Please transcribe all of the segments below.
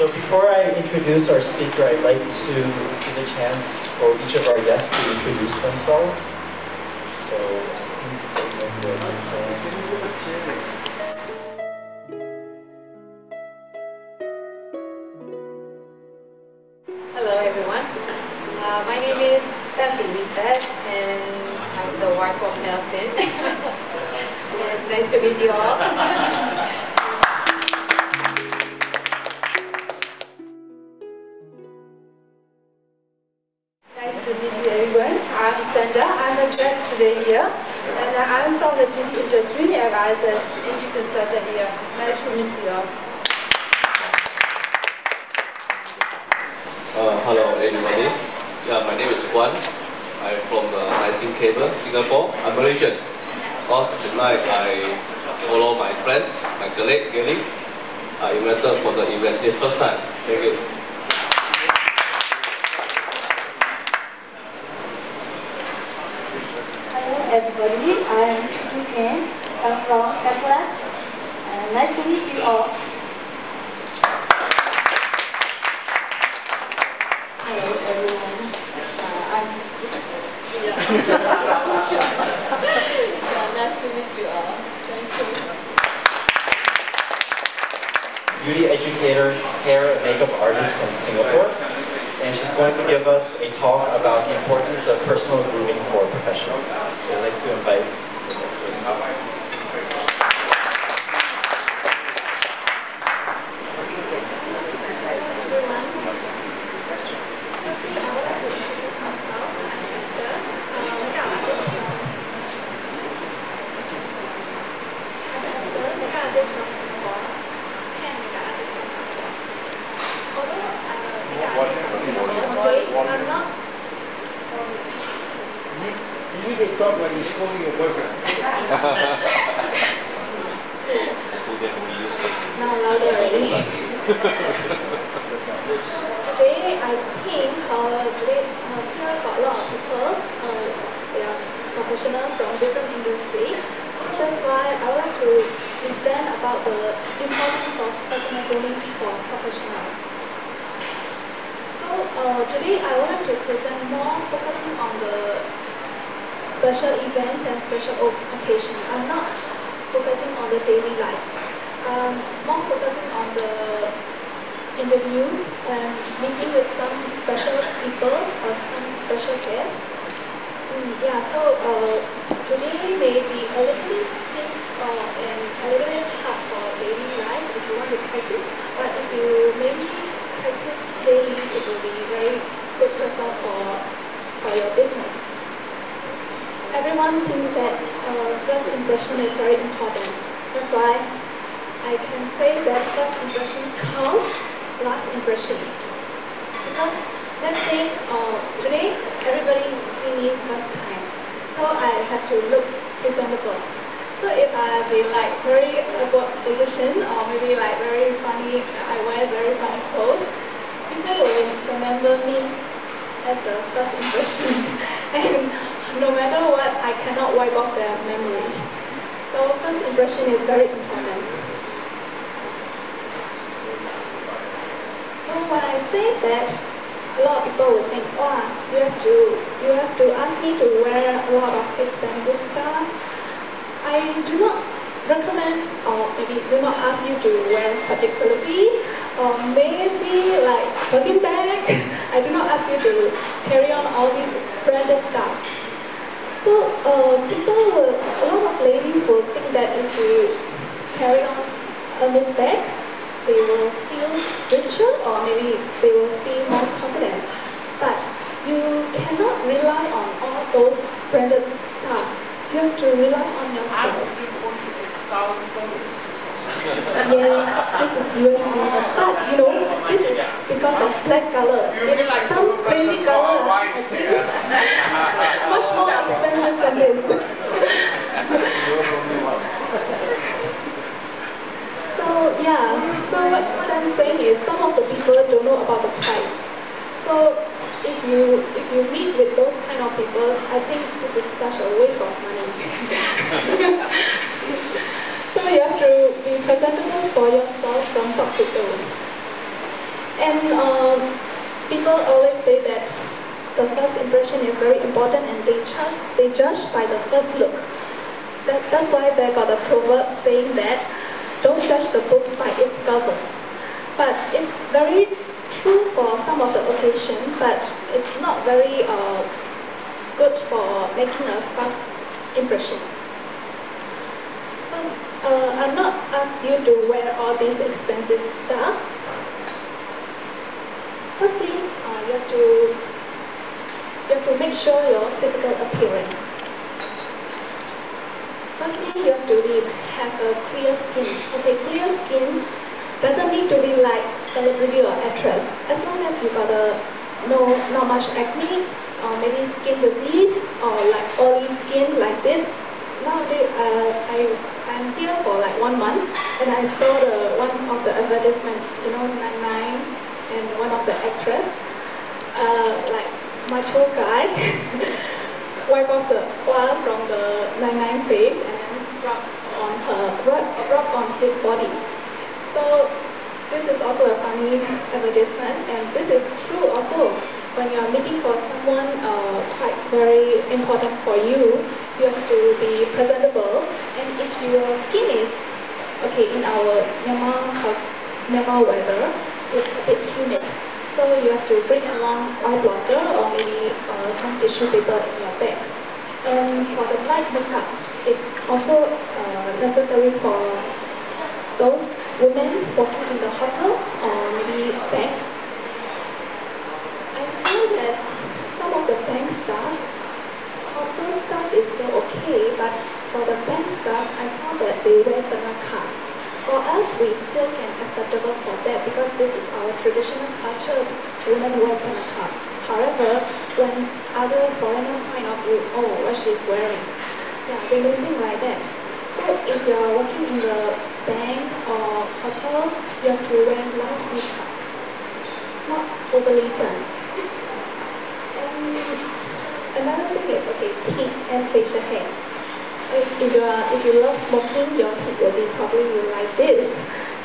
So before I introduce our speaker, I'd like to give a chance for each of our guests to introduce themselves. So I think hello everyone. My name is Tammy and I'm the wife of Nelson. And nice to meet you all. Nice to meet you everyone. I'm Sandra. I'm a guest today here. And I'm from the beauty industry and as an beauty consultant here. Nice to meet you all. Hello everybody. Yeah, my name is Guan. I'm from Icing Cable, Singapore. I'm Malaysian. Tonight I follow my friend, my colleague Gary. I invited for the event the first time. Thank you. Hello everybody. I'm Chu Ken. I'm from Catalan. Nice to meet you all. Hello everyone. Nice to meet you all. Thank you. beauty educator, hair and makeup artist from Singapore. And she's going to give us a talk about the importance of personal grooming for professionals. So I'd like to invite Ms. Hsu. You need to talk like you're scolding your boyfriend. Now louder already. Today, I think today here got a lot of people. They are professionals from different industries. That's why I would like to present about the importance of personal grooming for professionals. So today I want to present more focusing on the special events and special occasions. I'm not focusing on the daily life. More focusing on the interview and meeting with some special people or some special guests. Yeah, so today may be a little bit stiff and a little bit hard for daily life if you want to practice. But if you maybe practice daily, it will be very good result for your business. Everyone thinks that first impression is very important. That's why I can say that first impression counts last impression. Because let's say today everybody see me first time, so I have to look presentable. So if I be like very awkward position or maybe like very funny, I wear very funny clothes, people will remember me as the first impression. And no matter what, I cannot wipe off their memory. So first impression is very important. So when I say that, a lot of people would think, wow, you have to ask me to wear a lot of expensive stuff. I do not recommend or maybe do not ask you to wear particularly, or maybe like Birkin bag. I do not ask you to carry on all these branded stuff. So a lot of ladies will think that if you carry on a Miss bag, they will feel richer or maybe they will feel more confidence. But you cannot rely on all those branded stuff. You have to rely on yourself. Yes, this is USD. But you know, this is because of black color. If some crazy color, I think much more expensive than this. So yeah, so what I'm saying is some of the people don't know about the price. So if you meet with those kind of people, I think this is such a waste of money. So you have to be presentable for yourself from top to toe. And people always say that the first impression is very important, and they judge by the first look. That's why they got a proverb saying that don't judge the book by its cover. But it's very true for some of the occasion, but it's not very good for making a first impression. So I'm not asked you to wear all these expensive stuff. Firstly, you have to make sure your physical appearance. Firstly, you have to have a clear skin. Okay, clear skin doesn't need to be like celebrity or actress. As long as you got not much acne, or maybe skin disease, or like oily skin like this. Nowadays, I'm here for like 1 month, and I saw one of the advertisement, you know, 99, and one of the actress, like macho guy, wipe off the oil from the 99 face and then rub on his body. So this is also a funny advertisement, and this is true also. When you are meeting for someone quite very important for you, you have to be presentable. And if your skin is, okay, in our Myanmar weather, it's a bit humid. So you have to bring along eye blotter or maybe some tissue paper in your bag. And for the light makeup, it's also necessary for those women working in the hotel or maybe bank. I feel that some of the bank staff, hotel staff is still okay, but for the bank staff, I found that they wear turnout. For us, we still can acceptable for that because this is our traditional culture. Women wear turnout. However, when other foreigner point of view, oh, what she's wearing, yeah, they may think like that. So if you're working in the bank or hotel, you have to wear light makeup, not overly done. And another thing is, okay, teeth and facial hair. If you love smoking, your teeth will be probably like this.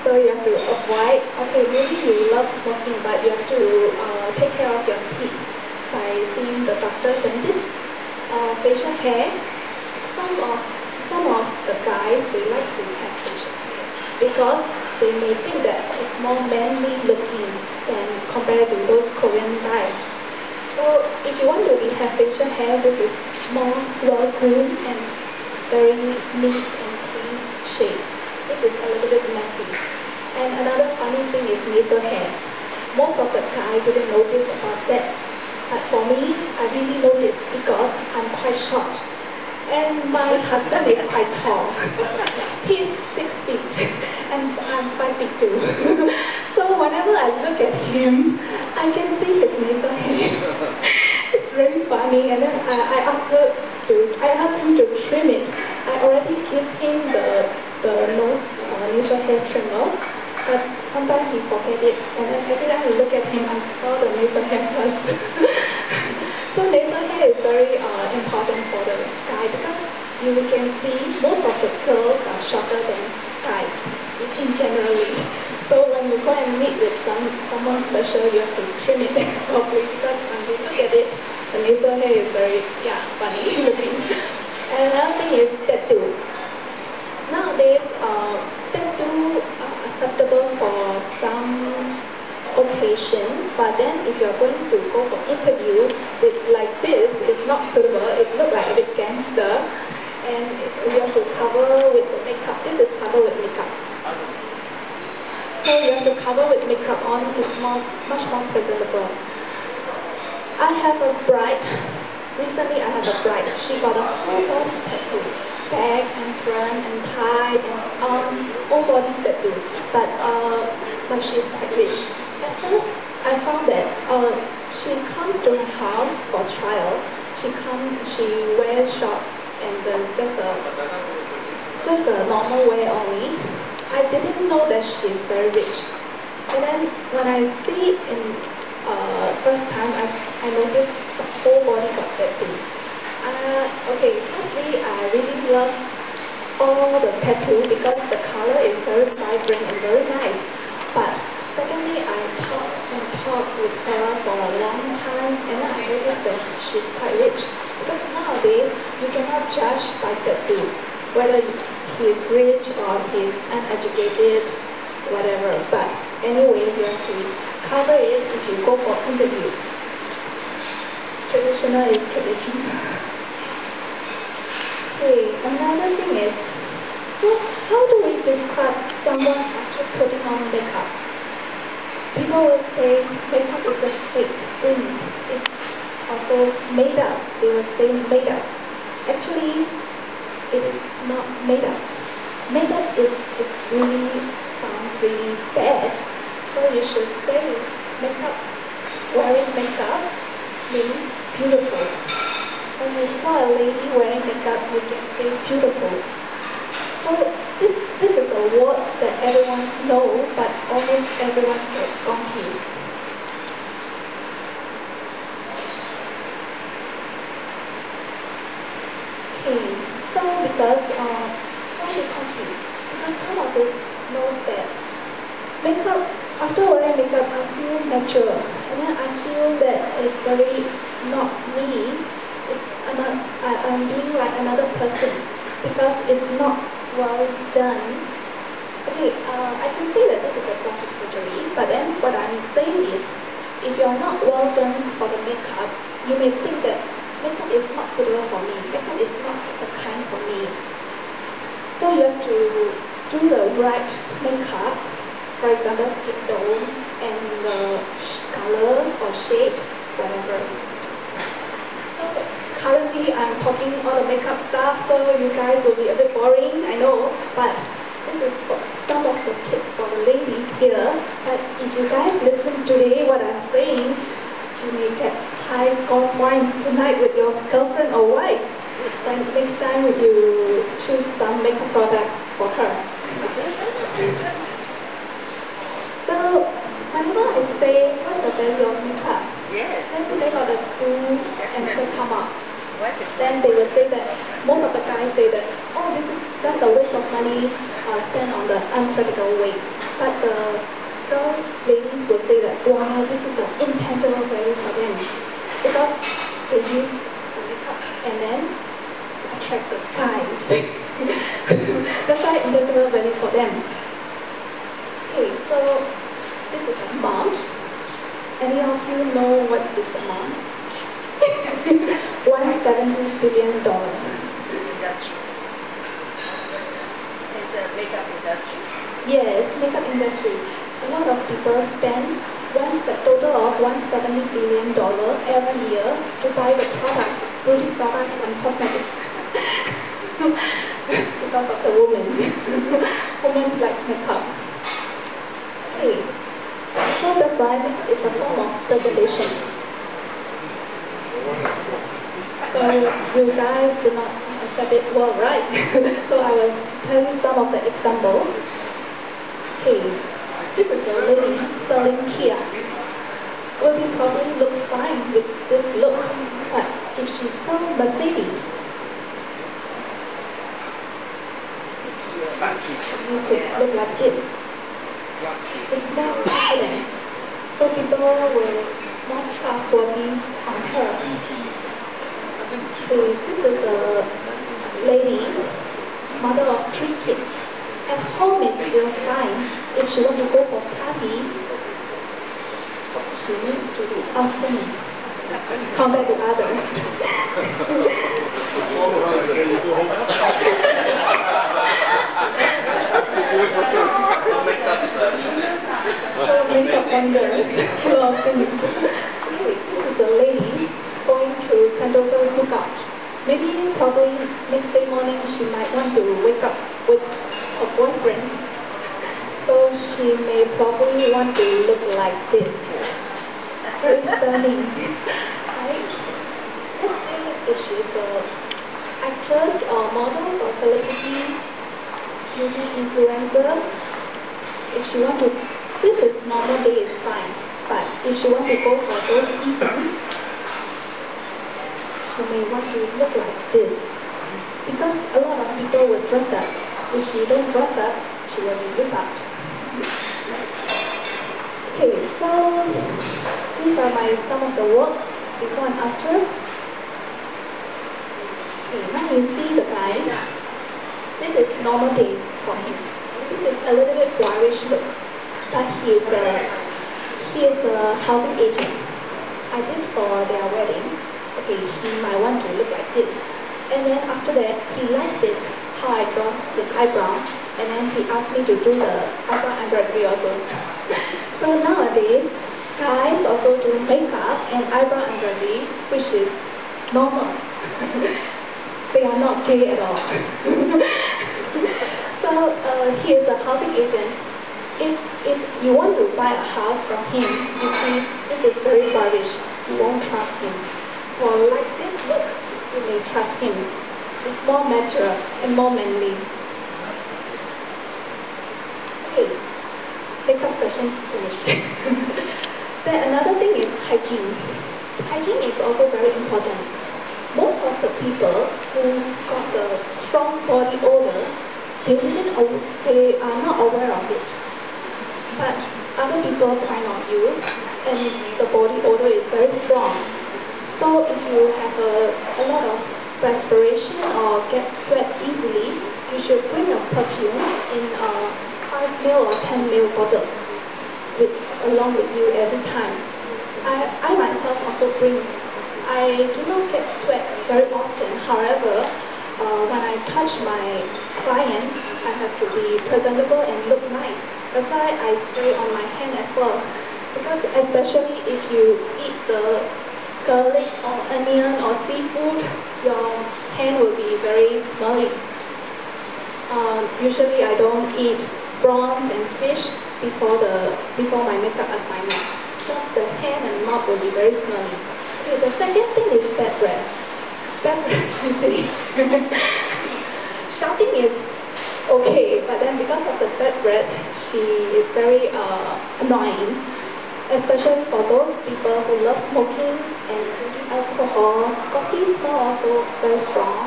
So you have to avoid, okay, maybe you love smoking, but you have to take care of your teeth by seeing the doctor, dentist. Facial hair, some of the guys, they like to have facial hair because they may think that it's more manly looking than compared to those Korean guys. So if you want to have facial hair, this is more well-groomed and very neat and clean shape. This is a little bit messy. And another funny thing is nasal hair. Most of the guys didn't notice about that. But for me, I really noticed because I'm quite short. And my husband is quite tall. He's 6 feet and I'm 5 feet too. So whenever I look at him, I can see his nasal hair. It's very funny. And then I asked him to trim it. I already give him the nasal hair trimmer, but sometimes he forget it. And then every time I look at him, I saw the nasal hair first. So nasal hair is very important for the guy because you can see most of the girls are shorter than guys, in generally. So when you go and meet with someone special, you have to trim it properly because when you look at it, the nasal hair is very, funny looking. And another thing is tattoo. Nowadays, tattoo are acceptable for some occasion, but then if you're going to go for interview with like this, it's not suitable. It looks like a bit gangster, and you have to cover with the makeup. This is covered with makeup. So you have to cover with makeup on. It's much more presentable. I have a bride. Recently, I have a bride. She got a whole body tattoo, back and front and thigh and arms, whole body tattoo. But she's quite rich. At first, I found that she comes to my house for trial. She wears shorts and just a normal wear only. I didn't know that she's very rich. And then when I see in first time, I noticed the whole body got tattoo. Okay, firstly, I really love all the tattoo because the color is very vibrant and very nice. But Secondly, I talked with her for a long time, and I noticed that she's quite rich. Because nowadays, you cannot judge by the two, whether he is rich or he is uneducated, whatever. But anyway, you have to cover it if you go for interview. Traditional is traditional. Okay, another thing is, so how do we describe someone after putting on makeup? People will say makeup is a fake thing. It's also made up. They will say made up. Actually, it is not made up. Made up is really sounds really bad. So you should say makeup. Wearing makeup means beautiful. When you saw a lady wearing makeup, you can say beautiful. So this is the words that everyone knows, but almost everyone gets confused. Okay, so because why are you confused? Because some of it knows that makeup, after wearing makeup, I feel natural, and then I feel that it's very not me. It's I'm being like another person because it's not well done. Okay, I can say that this is a plastic surgery, but then what I'm saying is, if you're not well done for the makeup, you may think that makeup is not suitable for me. Makeup is not the kind for me. So you have to do the right makeup. For example, skin tone and the color or shade, whatever. So currently I'm talking all the makeup stuff, so you guys will be a bit boring, I know, but this is for some of the tips for the ladies here. But if you guys listen today what I'm saying, you may get high score points tonight with your girlfriend or wife. Then next time you choose some makeup products for her. So whenever I say what's the value of makeup, then they got a do answer come up. Then they will say that, most of the guys say that, oh, this is just a waste of money spent on the unpractical way. But the girls, ladies will say that, wow, this is an intangible value for them. Because they use the makeup and then attract the guys. That's why intangible value for them. Okay, so this is the amount. Any of you know what's this amount? $170 billion. Industry. It's a makeup industry. Yes, makeup industry. A lot of people spend a total of $170 billion every year to buy the products, beauty products and cosmetics. Because of the women. Women like makeup. Okay. So that's why makeup is a form of presentation. So you guys do not accept it well, right? So I will tell you some of the example. Okay, this is a lady selling Kia. Will be probably look fine with this look, but if she sells Mercedes, she needs to look like this. It's more confidence, so people will more trustworthy on her. This is a lady, mother of 3 kids. At home is still fine. If she wants to go for a party, she needs to be outstanding compared to others. So makeup wonders, full of things. Okay, this is a lady going to Sentosa Sukat. Maybe probably next day morning she might want to wake up with her boyfriend. So she may probably want to look like this. Very stunning. Right? Let's say if she's an actress or models or celebrity, beauty influencer, if she want to, this is normal day is fine. But if she want to go for those events, she may want to look like this. Because a lot of people will dress up. If she don't dress up, she will be lose out. Okay, so these are some of the works before and after. Okay, now you see the guy. This is normal day for him. This is a little bit boyish look, but he is a housing agent. I did for their wedding. Okay, he might want to look like this. And then after that, he likes it, how I draw his eyebrow. And then he asked me to do the eyebrow embroidery also. So nowadays, guys also do makeup and eyebrow embroidery, which is normal. They are not gay at all. So he is a housing agent. If you want to buy a house from him, you see this is very boyish. You won't trust him. For like this look, you may trust him. It's more mature and more manly. Okay, makeup session finished. Then another thing is hygiene. Hygiene is also very important. Most of the people who got the strong body odor, they are not aware of it. But other people point out you, and the body odor is very strong. So if you have a lot of perspiration or get sweat easily, you should bring a perfume in a 5 ml or 10 ml bottle along with you every time. I myself also bring. I do not get sweat very often. However, when I touch my client, I have to be presentable and look nice. That's why I spray on my hand as well. Because especially if you eat the garlic or onion or seafood, your hand will be very smelly. Usually I don't eat prawns and fish before my makeup assignment, because the hand and mouth will be very smelly. Okay, the second thing is bad breath. Bad breath, you see. Shouting is okay, but then because of the bad breath, she is very annoying. Especially for those people who love smoking and drinking alcohol. Coffee smell also very strong,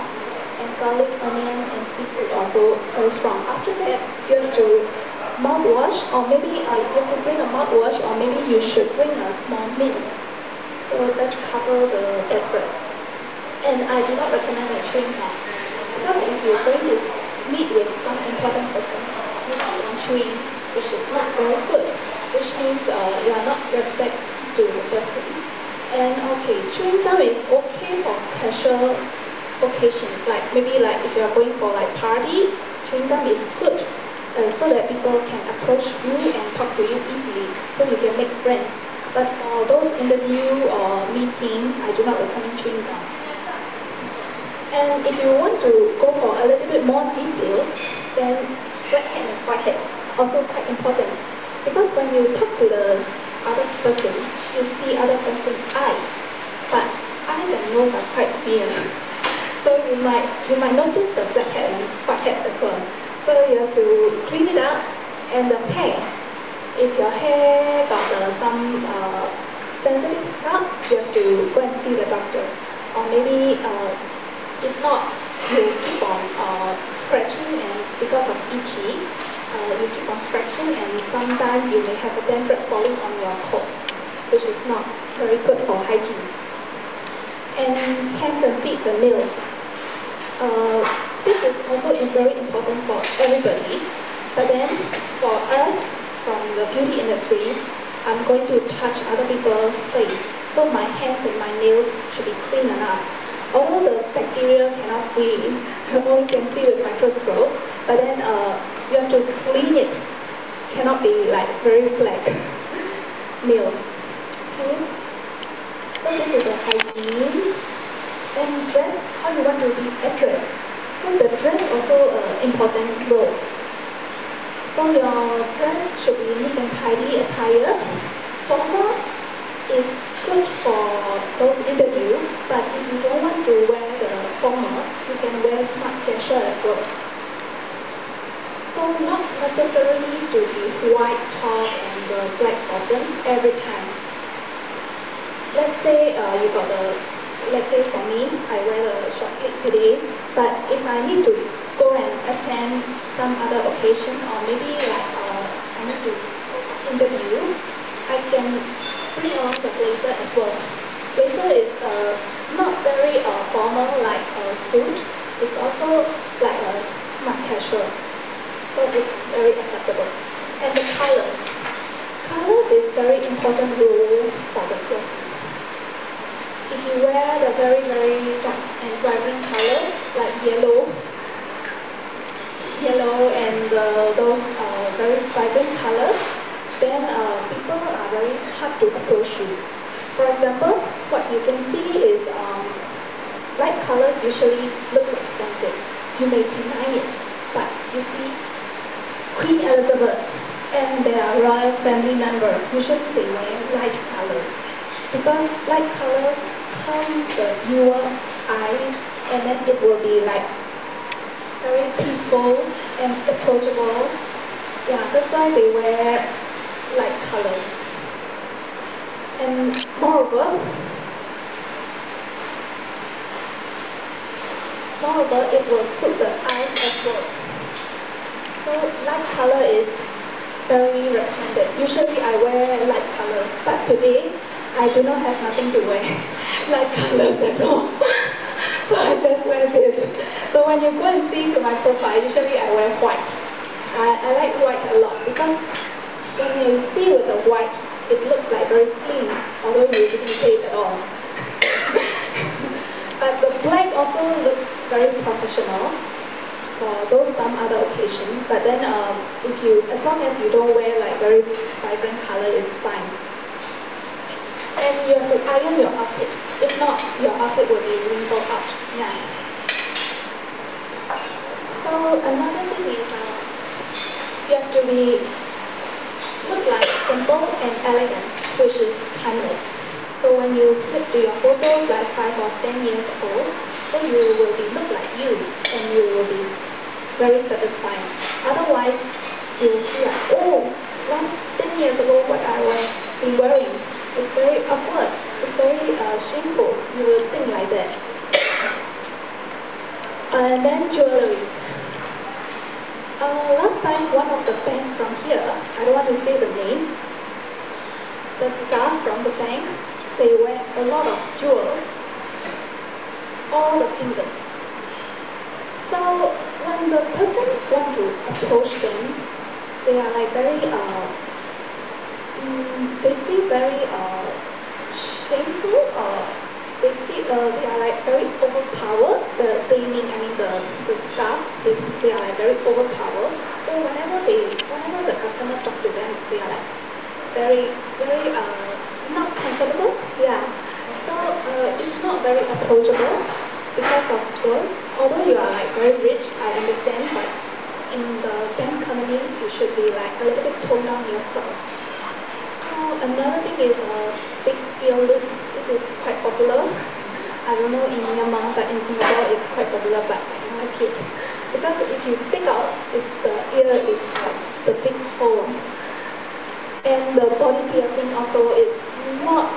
and garlic, onion, and seafood also very strong. After that, you have to mouthwash, or maybe you have to bring a mouthwash, or maybe you should bring a small mint. So let's cover the bad breath. And I do not recommend a chewing gum, because if you're going to meet with some important person, you keep on chewing, which is not very good. Which means you are not respect to the person. And okay, chewing gum is okay for casual occasion, like maybe like if you are going for like party, chewing gum is good, so that people can approach you and talk to you easily, so you can make friends. But for those interview or meeting, I do not recommend chewing gum. And if you want to go for a little bit more details, then black head and white heads also quite important. Because when you talk to the other person, you see other person's eyes, but eyes and nose are quite near. So you might notice the black head and white head as well. So you have to clean it up. And the hair, if your hair got some sensitive scalp, you have to go and see the doctor. Or maybe if not, you keep on scratching, and because of itchy, you keep on stretching, and sometimes you may have a dandruff falling on your coat, which is not very good for hygiene. And hands and feet and nails. This is also very important for everybody, but then for us from the beauty industry, I'm going to touch other people's face, so my hands and my nails should be clean enough. Although the bacteria cannot see, only can see with microscope, but then you have to clean it. Cannot be like very black nails. Okay. So this is a hygiene. And dress, how you want to be addressed. So the dress also important role. So your dress should be neat and tidy attire. Formal is good for those interviews, but if you don't want to wear the formal, you can wear smart casual as well. So not necessarily to be white top and the black bottom every time. Let's say let's say for me, I wear the short sleeve today, but if I need to go and attend some other occasion, or maybe like I need to interview, can bring along the blazer as well. Blazer is not very formal like a suit. It's also like a smart casual. So it's very acceptable. And the colors. Colors is very important role for the dress. If you wear the very, very dark and vibrant color, like yellow and those very vibrant colors, then people are very hard to approach you. For example, what you can see is light colors usually looks expensive. You may deny it, but you see Queen Elizabeth and their royal family member, usually they wear light colors. Because light colors calm the viewer eyes, and then it will be like very peaceful and approachable. Yeah, that's why they wear light colors. And moreover, it will suit the eyes as well. So light color is very recommended. Usually I wear light colors, but today I do not have nothing to wear light colors at all. So I just wear this. So when you go and see to my profile, usually I wear white. I like white a lot because when you see with the white, it looks like very clean, although you didn't pay it at all. But the black also looks very professional for those some other occasion. But then as long as you don't wear like very vibrant color, it's fine. And you have to iron your outfit. If not, your outfit will be wrinkled out. Yeah. So another thing is you have to look like simple and elegant, which is timeless. So when you flip to your photos like 5 or 10 years old, so you will look like you, and you will be very satisfying. Otherwise, you will feel like, oh, last 10 years ago what I was wearing is very awkward, it's very shameful. You will think like that. And then jewelries. Last time, one of the bank from here, I don't want to say the name, the staff from the bank, they wear a lot of jewels, all the fingers. So when the person want to approach them, they are like very, they feel very shameful, or they feel they are like very overpowered. The staff, they are like very overpowered. So whenever the customer talk to them, they are like very not comfortable. Yeah. So it's not very approachable because of that. Although you are like very rich, I understand, but in the bank company, you should be like a little bit toned down yourself. So another thing is big earlobe. This is quite popular. I don't know in Myanmar, but in Singapore it's quite popular, but I like it. Because if you take out, the ear is like the big hole. And the body piercing also is not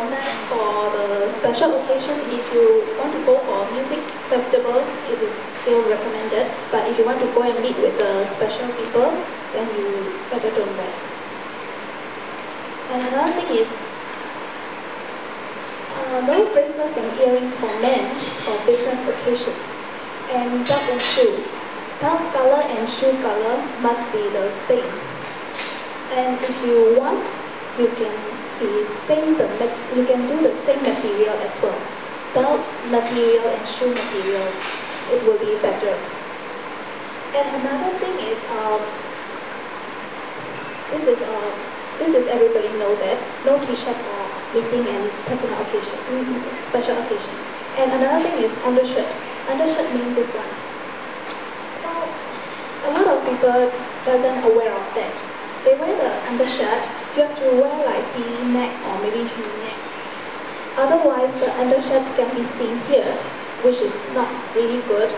nice for the special occasion. If you want to go for a music festival, it is still recommended. But if you want to go and meet with the special people, then you better don't wear. And another thing is, no bracelets and earrings for men for business occasion. And belt and shoe. Belt color and shoe color must be the same. And if you want, you can do the same material as well. Belt material and shoe materials, it will be better. And another thing is, this is everybody know that no t-shirt for meeting and personal occasion, special occasion. And another thing is undershirt. Undershirt means this one. So a lot of people doesn't aware of that. They wear the undershirt. You have to wear like V-neck or maybe V-neck. Otherwise, the undershirt can be seen here, which is not really good.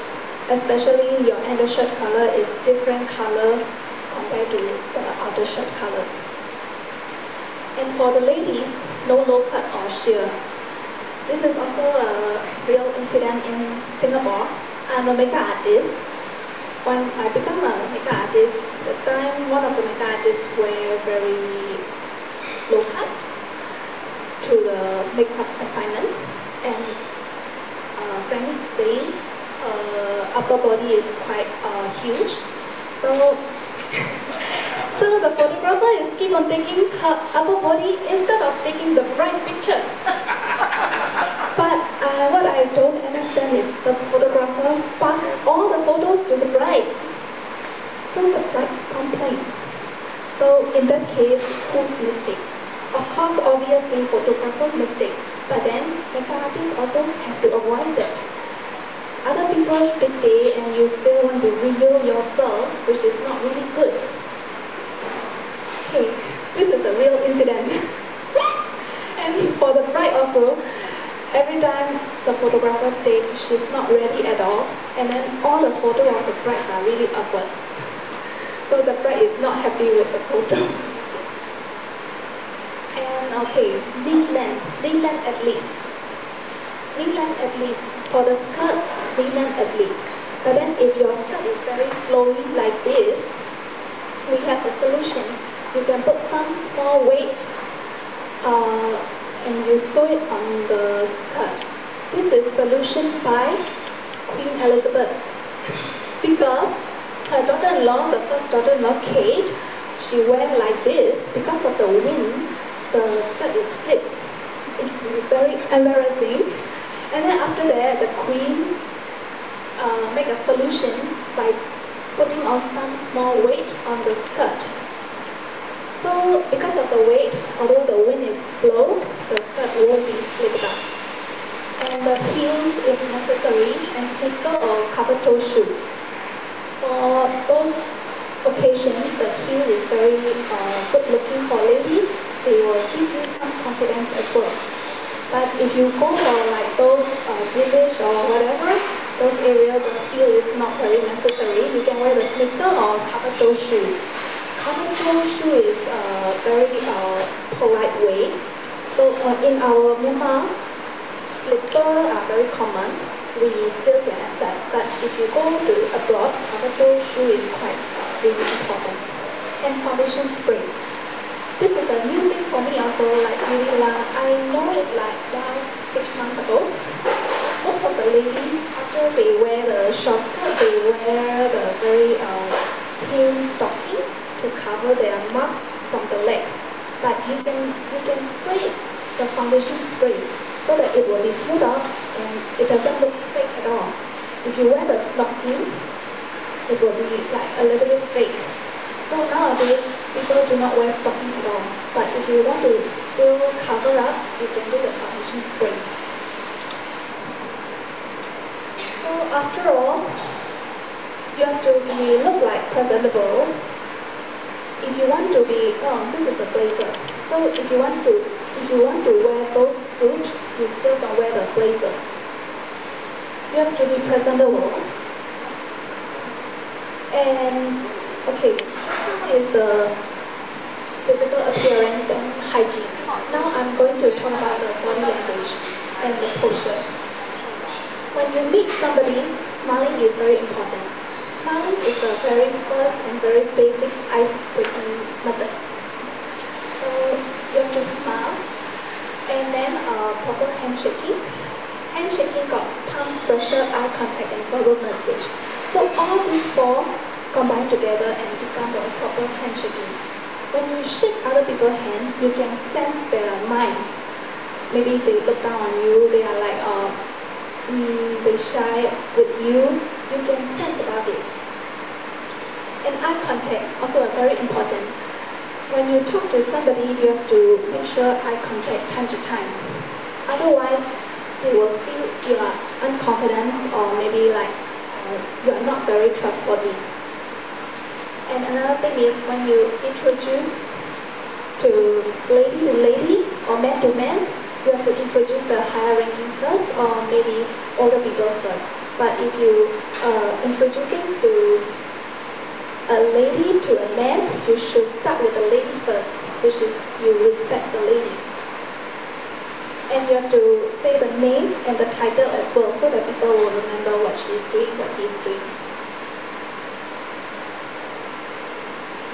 Especially your undershirt color is different color compared to the outer shirt color. And for the ladies, no low cut or sheer. This is also a real incident in Singapore. I'm a makeup artist. When I become a makeup artist, the time one of the makeup artists wear very low cut to the makeup assignment, and frankly saying, her upper body is quite huge. So, so the photographer is keep on taking her upper body instead of taking the bride picture. But what I don't understand is the photographer passed all the photos to the brides. So the brides complain. So in that case, whose mistake? Of course, obviously photographer mistake. But then makeup artists also have to avoid that. Other people's big day and you still want to reveal yourself, which is not really good. Okay, this is a real incident. And for the bride also, every time the photographer takes, she's not ready at all, and then all the photos of the brides are really awkward. So the bride is not happy with the photos. And okay, knee length at least. Knee length at least. For the skirt, knee length at least. But then if your skirt is very flowy like this, we have a solution. You can put some small weight and you sew it on the skirt. This is solution by Queen Elizabeth. Because her daughter-in-law, the first daughter-in-law, Kate, she wear like this. Because of the wind, the skirt is flipped. It's very embarrassing. And then after that, the Queen make a solution by putting on some small weight on the skirt. So because of the weight, although the wind is blow, the skirt won't be flipped up. And the heels if necessary, and sneaker or cover-toe shoes. For those occasions, the heel is very good looking for ladies. They will give you some confidence as well. But if you go for like those village or whatever, those areas, the heel is not very necessary. You can wear the sneaker or cover-toe shoe. Cover-toe shoe is a very polite way. So in our Myanmar, slippers are very common. We still can accept. But if you go to abroad, cover-toe shoe is quite really important. And foundation spray. This is a new thing for me also. Like maybe I know it like last 6 months ago. Most of the ladies, after they wear the short skirt, they wear the very thin stocking to cover their marks from the legs. But you can spray the foundation spray so that it will be smooth out and it doesn't look fake at all. If you wear the stocking, it will be like a little bit fake. So nowadays, people do not wear stocking at all. But if you want to still cover up, you can do the foundation spray. So after all, you have to look like presentable. If you want to be, this is a blazer. So if you want to wear those suits, you still can wear the blazer. You have to be presentable. And okay, now is the physical appearance and hygiene. Now I'm going to talk about the body language and the posture. When you meet somebody, smiling is very important. Smiling is the very first and very basic ice-breaking method. So you have to smile, and then proper handshaking. Handshaking got palms pressure, eye contact, and verbal message. So all these four combine together and become a proper handshaking. When you shake other people's hand, you can sense their mind. Maybe they look down on you, they are like, they shy with you. You can sense about it. And eye contact, also very important. When you talk to somebody, you have to make sure eye contact time to time. Otherwise, they will feel you are unconfident or maybe like you are not very trustworthy. And another thing is when you introduce to lady or man to man, you have to introduce the higher ranking first or maybe older people first. But if you introducing to a lady to a man, you should start with the lady first, which is you respect the ladies. And you have to say the name and the title as well so that people will remember what she is doing, what he is doing.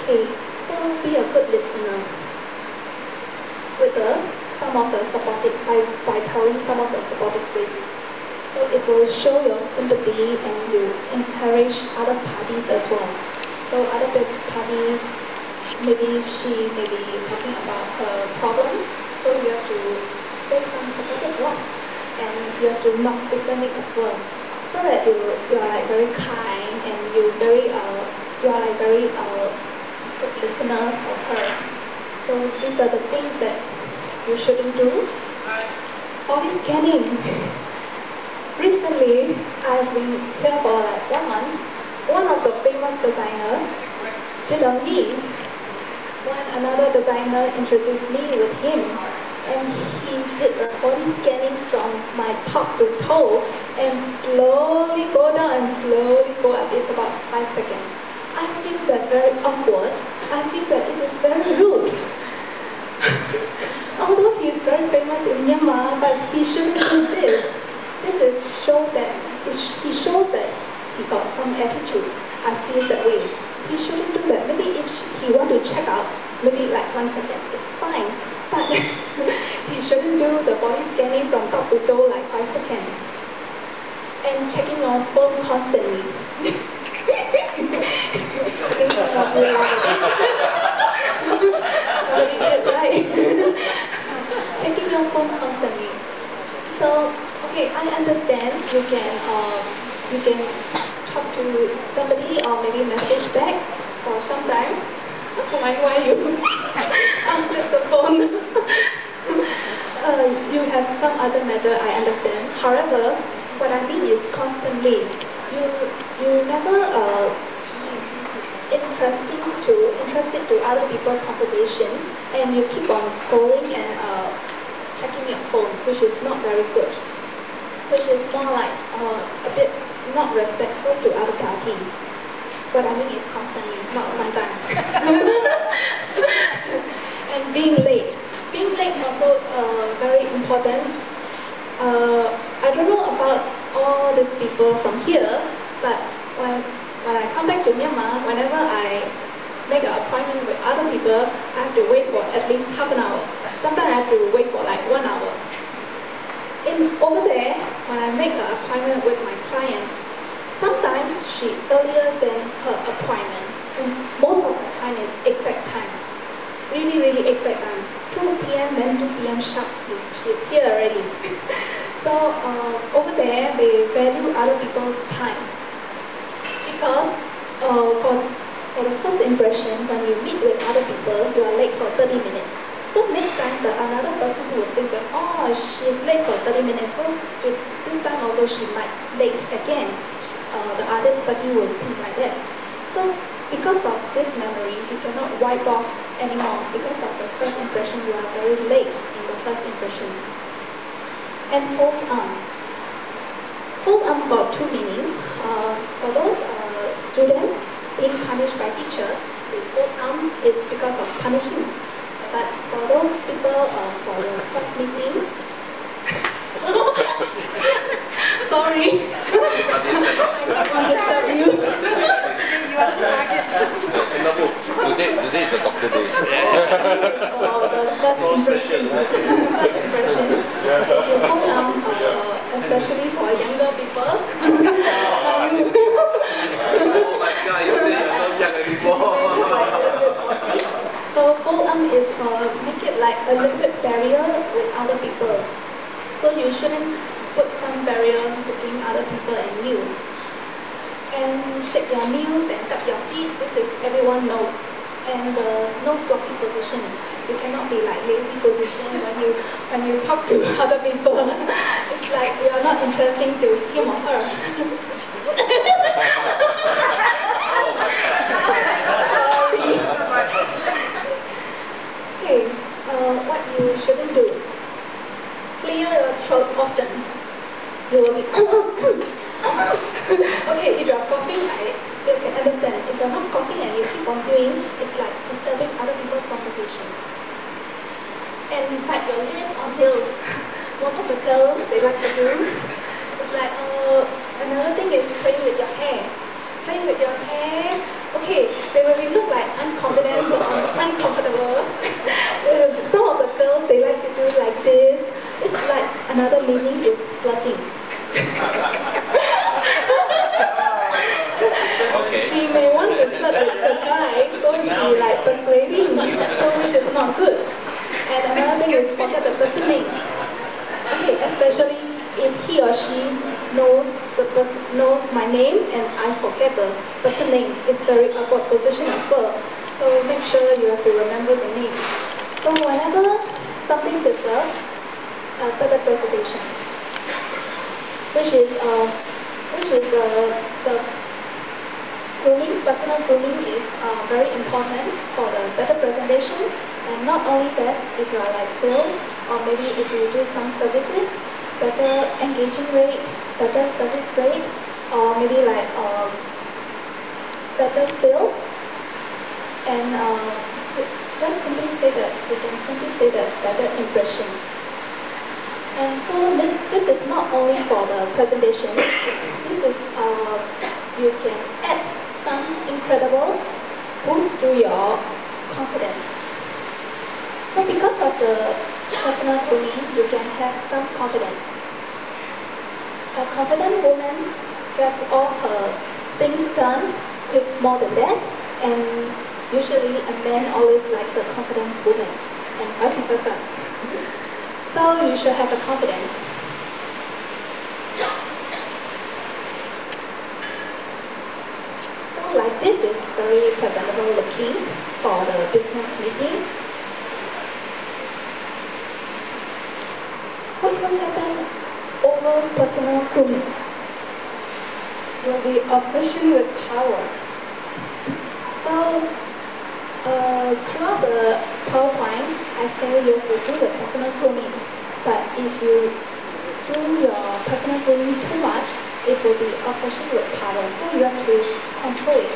Okay, so be a good listener. with some of the supportive, by telling some of the supportive phrases. So it will show your sympathy and you encourage other parties as well. So other parties, maybe she may be talking about her problems, so you have to say some supportive words, and you have to not frequently as well, so that you are like very kind and you are like very good listener for her. So these are the things that you shouldn't do. Body scanning. Recently, I've been here for like 1 month. One of the famous designer did on me. Another designer introduced me with him, and he did the body scanning from my top to toe and slowly go down and slowly go up. It's about 5 seconds. I feel that very awkward. I feel that it is very rude. Although he is very famous in Myanmar, but he shouldn't do this. This is he shows that he got some attitude. I feel that way. He shouldn't do that. Maybe if he want to check out, maybe like 1 second, it's fine. But he shouldn't do the body scanning from top to toe like 5 seconds. And checking your phone constantly. I think some of you like it. Somebody did, right? Checking your phone constantly. So, okay, I understand you can talk to somebody or maybe message back for some time. Why you unflip the phone? You have some other matter, I understand. However, what I mean is constantly. You never interested to other people's conversation, and you keep on scrolling and checking your phone, which is not very good. Which is more like a bit not respectful to other parties. What I mean is constantly, not sometimes. And being late. Being late also very important. I don't know about all these people from here, but when I come back to Myanmar, whenever I make an appointment with other people, I have to wait for at least half an hour. Sometimes I have to wait for like 1 hour. Over there, when I make an appointment with my client, sometimes she earlier than her appointment, and most of the time is exact time. Really, really exact time. 2 p.m. then 2 p.m. sharp, she's here already. So over there, they value other people's time. Because for the first impression, when you meet with other people, you are late for 30 minutes. So next time, another person will think that, oh, she's late for 30 minutes, so this time also she might late again. The other party will think like that. So because of this memory, you cannot wipe off anymore. Because of the first impression, you are very late in the first impression. And fold arm. Fold arm got 2 meanings. For those students being punished by teacher, the fold arm is because of punishing. But for those people for the first meeting, sorry, I don't want to disturb you. Today is a doctor day. For the first impression, you hold on, especially for younger people. Oh my God, you say you're not young anymore. So fold arm is make it like a little bit barrier with other people. So you shouldn't put some barrier between other people and you. And shake your knees and tap your feet. This is everyone knows. And the no stopping position. You cannot be like lazy position when you talk to other people. It's like you are not interesting to him or her. Sorry. Okay, what you shouldn't do. Clear your throat often. You will be okay, if you are coughing, I still can understand. If you are not coughing and you keep on doing, it's like disturbing other people's conversation. And bite your lip on heels. Most of the girls, they like to do. It's like, another thing is playing with your hair. Playing with your hair. Okay, they will look like unconfident or uncomfortable. Some of the girls, they not good. And another thing is forget the person name. Okay, especially if he or she knows my name and I forget the person name, it's very awkward position as well. So make sure you have to remember the name. So whenever something deserves a better presentation, which is the grooming, personal grooming is very important for the better presentation. And not only that, if you are like sales, or maybe if you do some services, better engaging rate, better service rate, or maybe like better sales. And just simply say that, we can simply say that better impression. And so this is not only for the presentation, this is, you can add some incredible boost to your confidence. So because of the personal grooming, you can have some confidence. A confident woman gets all her things done quick more than that, and usually a man always like the confident woman, and vice versa. So you should have a confidence. So like this is very presentable looking for the business meeting. What will happen over personal grooming? Will be obsession with power. So throughout the PowerPoint, I say you have to do the personal grooming. But if you do your personal grooming too much, it will be obsession with power. So you have to control it.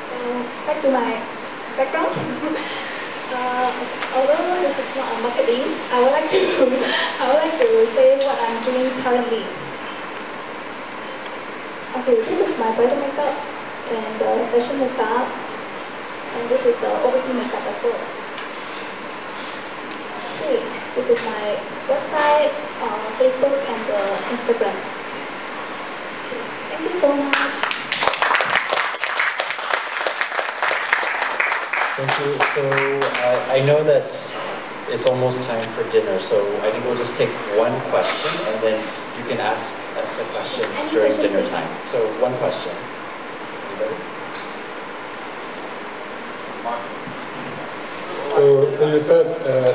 So back to my background. Although this is not a marketing, I would like to say what I'm doing currently. Okay, this is my bridal makeup and fashion makeup, and this is overseas makeup as well. Okay, this is my website, Facebook, and Instagram. Okay, thank you so much. Thank you. So I know that it's almost time for dinner, so I think we'll just take one question and then you can ask us the questions during dinner time. So one question. Anybody? So you said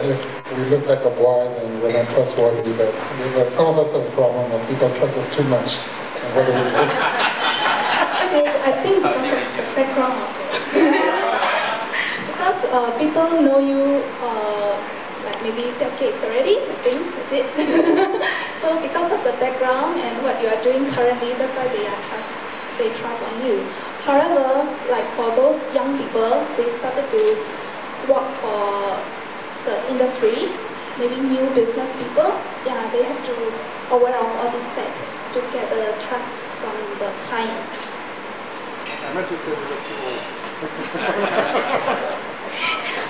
if we look like a boy, then we're not trustworthy, but some of us have a problem that people trust us too much. And what do we do? I think it's also background also. Because people know you like maybe decades already, I think, is it? So because of the background and what you are doing currently, that's why they trust on you. However, like for those young people, they started to work for the industry, maybe new business people, yeah, they have to aware of all these facts to get the trust from the clients. I meant to say we were too old.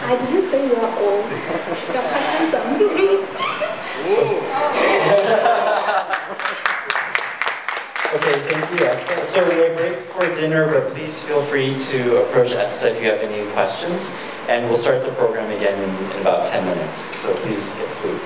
I didn't say you are old. You're quite handsome. Okay, thank you, Esta. So we'll break for dinner, but please feel free to approach Esta if you have any questions. And we'll start the program again in about 10 minutes. So please get food.